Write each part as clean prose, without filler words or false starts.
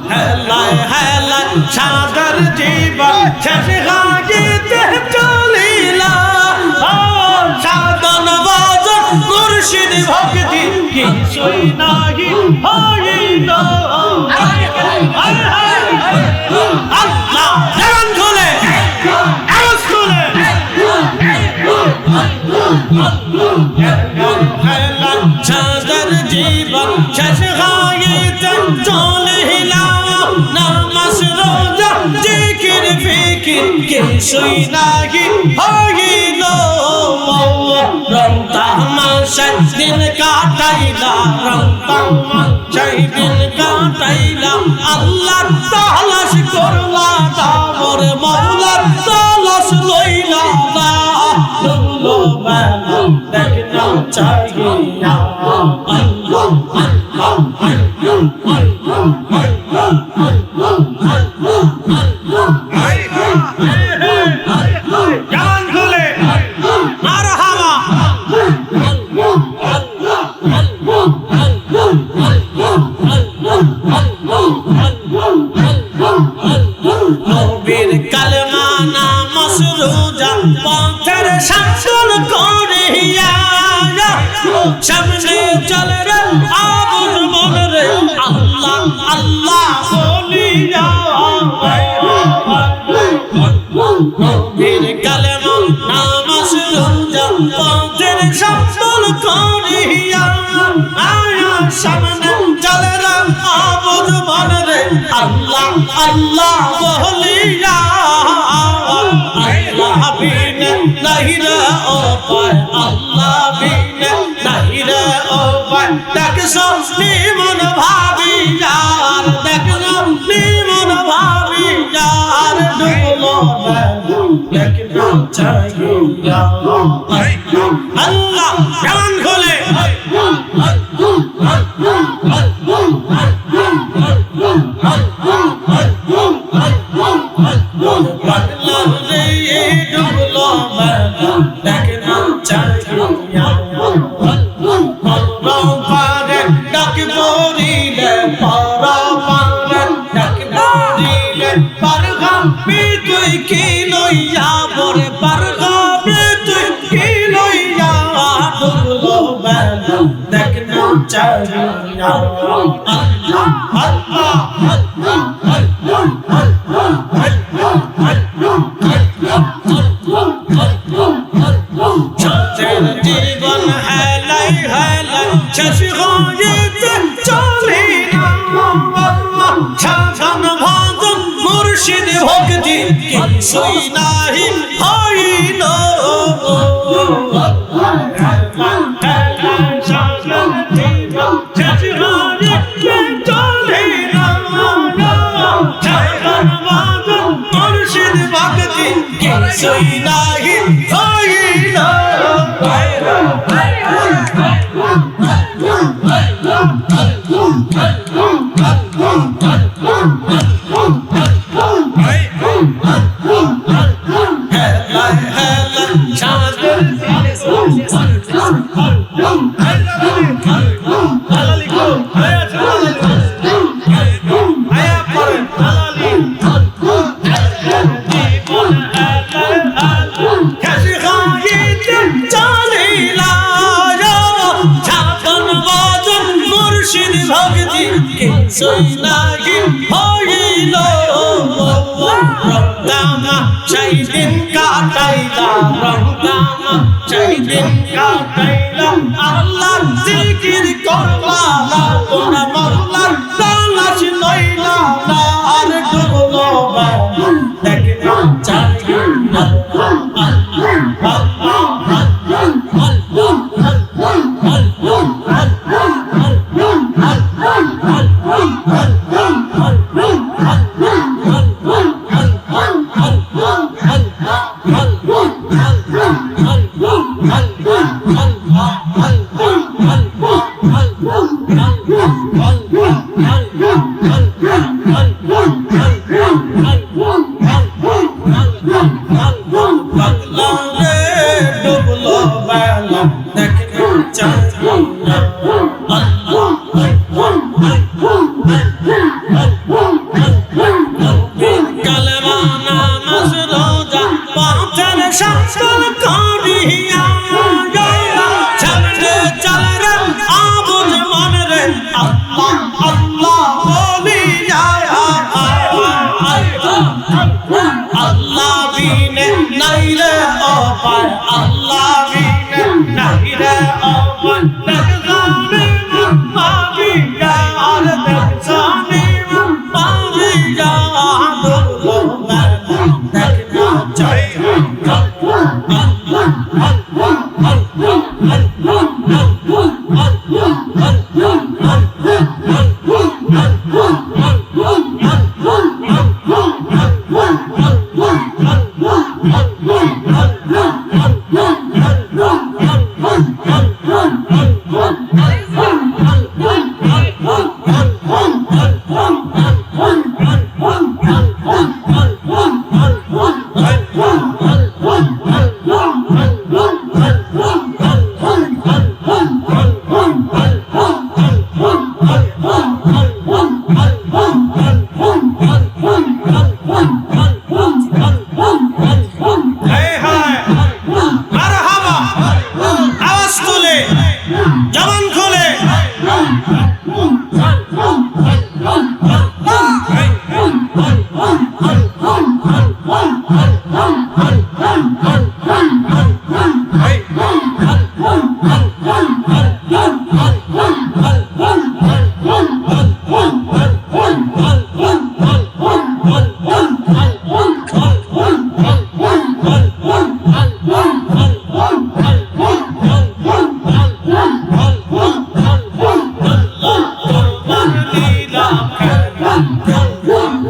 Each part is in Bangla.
হেলায় হেলায় সাগর জীবন শেষ গাইতে চলিলা সাধন বাজন মুর্শিদ ভক্তি কিছুই নাহি হইল আল্লাহ জান খুলে আওয়াজ তুলে সাগর জীবন শেষ গাইতে চলিলা নামাজ রোজা জিকির ফিকির কিছুই নাহি হইল রং তামাশায় দিন কাটাইলা রং তামাশায় দিন কাটাইলা আল্লাহর তালাশ করলা দামর মওলার তালাশ লইলা না ডুবলো বেলা দেখনা চাহিয়া আল্লাহ জান খুলে মারহাবা নবীর কালেমা নামাজ রোজা পথের শাসন করিয়া সামনে চলে রে আবুল মন রে আল্লাহ আল্লাহ বলিয়া নবীর কালেমা নামাজ রোজা পথের শাসন করিয়া সামনে চলে রে আবুল মন রে আল্লাহ আল্লাহ বলিয়া আল্লাহ বিনে নাহি রে ও পায় আল্লাহ বিনে নাহি রে ও পায় দেখছো নিমন ভাবি যার দেখছো নিমন ভাবি যার ডুবলো দেখনা চাহিয়া আল্লাহ জান খুলে ডুবলো দেখনা চাহিয়া পারে ডাক পড়িলে পারে ডাক পড়িলে পারগামে তুই কি লইয়া বরে পারগামে তুই কি লইয়া ডুবলো দেখনা চাহিয়া আল্লাহ আল্লাহ জীবন হেলাই হেলাই শেষ হইতে চলিলা সাধন ভজন মুর্শিদ ভক্তি কিছুই নাহি হইল সাধন জীবন শেষ হইতে চলিলা সাধন ভজন মুর্শিদ ভক্তি কিছুই নাহি হইল কিছুই নাহি হইল রংদামা সেই দিন কাটাইলা রংদামা সেই দিন কাটাইলা আল্লাহ জিকির করলা তোরা মওলার তালাশ লইলা না আর ডুবলো দেখনা চাহিয়া Allah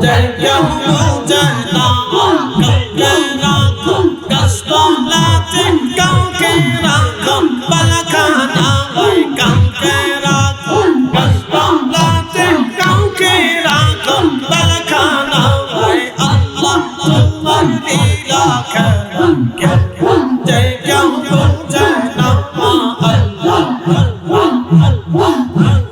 যে কেউ বুঝে না কাউকে রাখো গাছতলাতে কাউকে রাখো বালাখানা কাউকে রাখো গাছতলাতে কাউকে রাখো বালাখানা আল্লাহ তোমার লীলা খেলা যে কেউ বুঝে না আল্লাহ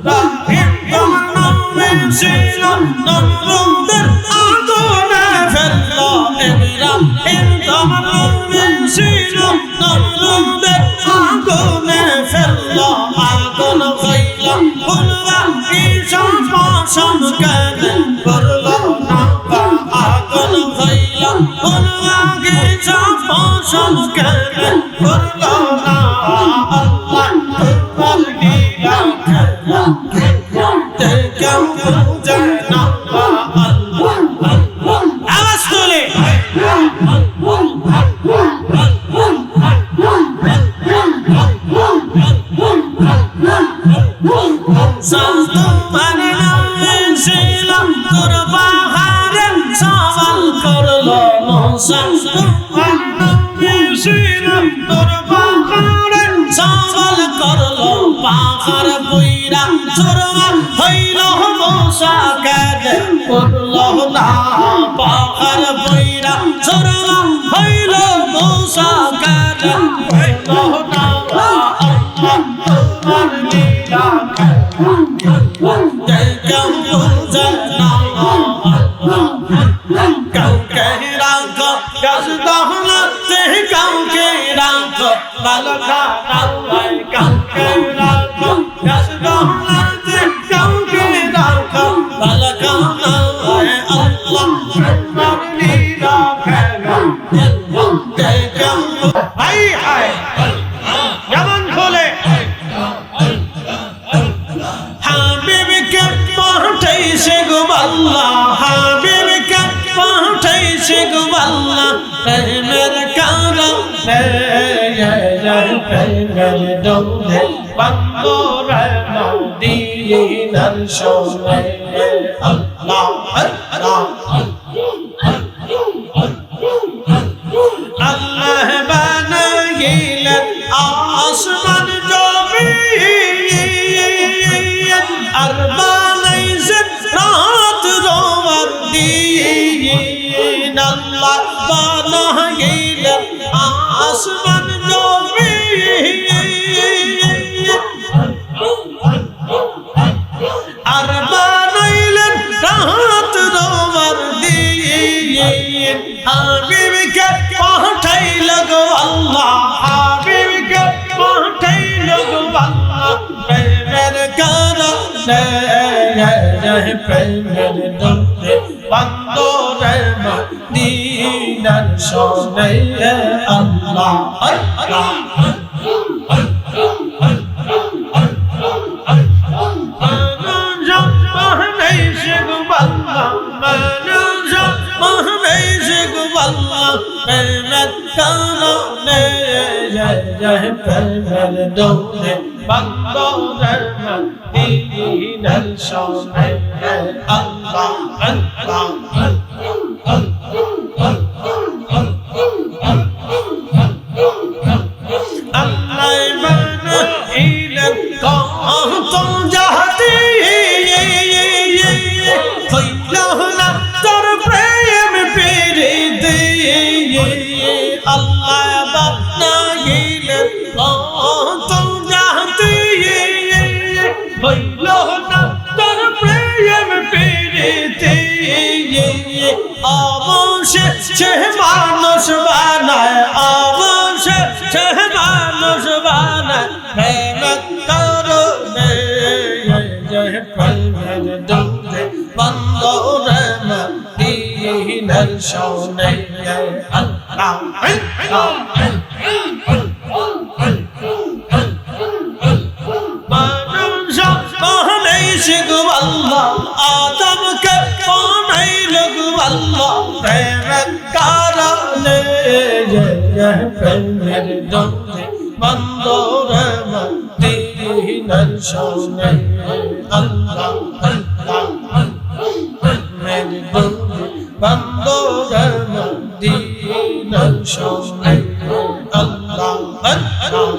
রাহিম তোমার নামে ছিল নমরুদের আগুনে ফেললো ইব্রাহিম তোমার নামে ছিল নমরুদের আগুনে ফেললো আগুন হইল ফুলবা ঈশা পাশন কেন করলো না আগুন হইল ফুলবা ঈশা পাশন কেন করলো না আল্লাহ তোমার লীলা খেলা যে কেউ বুঝে না আল্লাহ আওয়াজ তুলে তোমার নামে ছিলাম তোর পাহাড়ে সওয়াল করলো মুসা তোমার নামে ছিলাম তোর পাহাড়ে সওয়াল করলো পাহাড় বইরা চোরমা হইল মুসা কেঁদে করলো না পাহাড় বইরা চোরমা হইল মুসা কেঁদে করলো না আল্লাহ তোমার লীলা যে কেউ বুঝে না কাউকে রাখো গাছতলাতে কাউকে রাখো বালাখানা কাউকে রাখো গাছতলাতে কাউকে রাখো বালাখানা আল্লাহ তোমার লীলা খেলা যে কেউ হাই হাই যেমন খোলে হাবিবকে পাঠাইছে গো আল্লাহ হাবিবকে পাঠাইছে গো আল্লাহ প্রেমের কারণে প্রেমের দৌড়ে বান্দরে মদিনার শোনে আল্লাহ আল্লাহ আল্লাহ বানাইলেন আসমান জমিন আর বানাইছেন রাত রোয়ার দিন আল্লাহ বানাইলেন আসমান জমিন আর বানাইলেন রাত রোয়ার দিন হাবিবকে পাঠাইল গো আল্লাহ হাবিবকে পাঠাইল গো আল্লাহ প্রেমের কারণে প্রেমের দৌড়ে বান্দরে মদিনার শোনে আল্লাহ আল্লাহ প্রেমের দৌড়ে বান্দরে মদিনার শোনে আল্লাহ আল্লাহ আল্লাহ বানাইলেন কত জাতি হইল না তোর প্রেম প্রীতি আল্লাহ বানাইলেন কত জাতি হইল না তোর প্রেম প্রীতি অবশেষে মানুষ বানায় অবশেষে মানুষ বানায় প্রেমের কারণে প্রেমের দৌড়ে বান্দরে মদিনার শোনে আল্লাহ মানুষ বানাইছে গো আল্লাহ আদমকে বানাইল গো আল্লাহ প্রেমের কারণে প্রেমের দৌড়ে বান্দরে মদিনার শোনে আল্লাহ আল্লাহ বন্দরে মদিনার সনে আল্লাহ আল্লাহ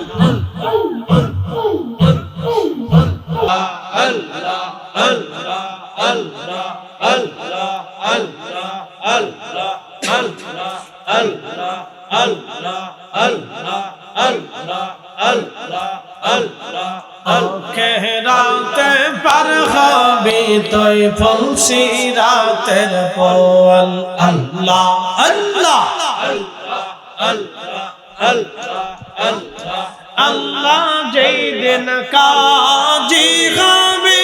রাতে পার হবে তোই ফলসি রাতের পল আল্লাহ আল্লাহ আল্লাহ যেই দিন কাজী হবে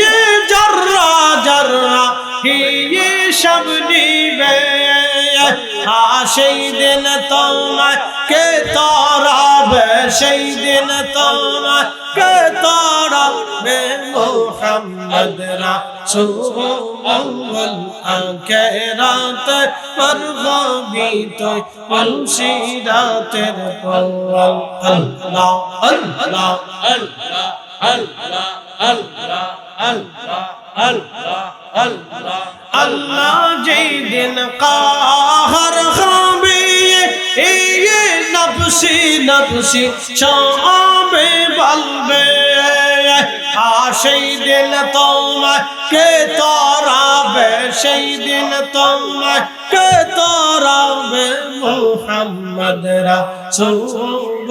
ये जर्रा जर्रा ये सब निबे সেই দিন তোমাকে তরাবে সেই দিন তোমাকে তরাবে মুহাম্মদ রাসূল আখিরাত পরগবি তো পলসিরাতের পল আল্লাহ আল্লাহ আল্লাহ আল্লাহ আল্লাহ আল্লাহ আল্লাহ আল্লাহ আল্লাহ যেই দিন কাহার হবে ये नफ्सी नफ्सी शामे बलबे সেই দিন তোমাকে তরাবে সেই দিন তোমাকে তরাবে মুহাম্মদ রাসূল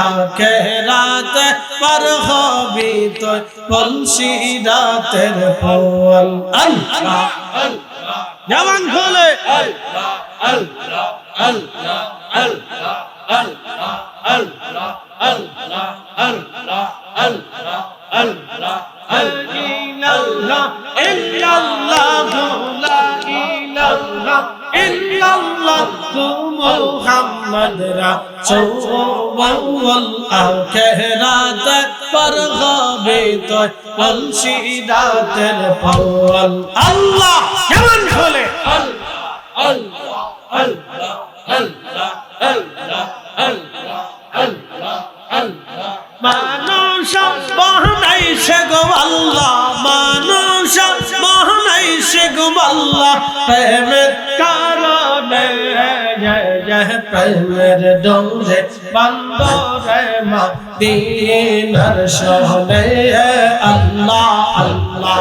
আখিরাত পার হবে তো পলসিরাতের পল আল্লাহ আল্লাহ জবান খুলে আল্লাহ আল্লাহ আল্লাহ আল্লাহ আল্লাহ আল্লাহ আল্লাহ আল্লাহ আল্লাহ আল্লাহ ইল্লাল্লাহ ইল্লাল্লাহ লা ইলাহা ইল্লাল্লাহ মুহাম্মদ রাসূল আখিরাত পার হবে তো পলসিরাতের পল আল্লাহ কেমন বলে আল্লাহ আল্লাহ আল্লাহ আল্লাহ আল্লাহ আল্লাহ আল্লাহ আল্লাহ মানুষ বানাইছে গো আল্লাহ মানুষ বানাইছে গো আল্লাহ প্রেমের কারণে জয় জয় প্রেমের ডোরে বন্দরে মদিনার সনে আল্লাহ আল্লাহ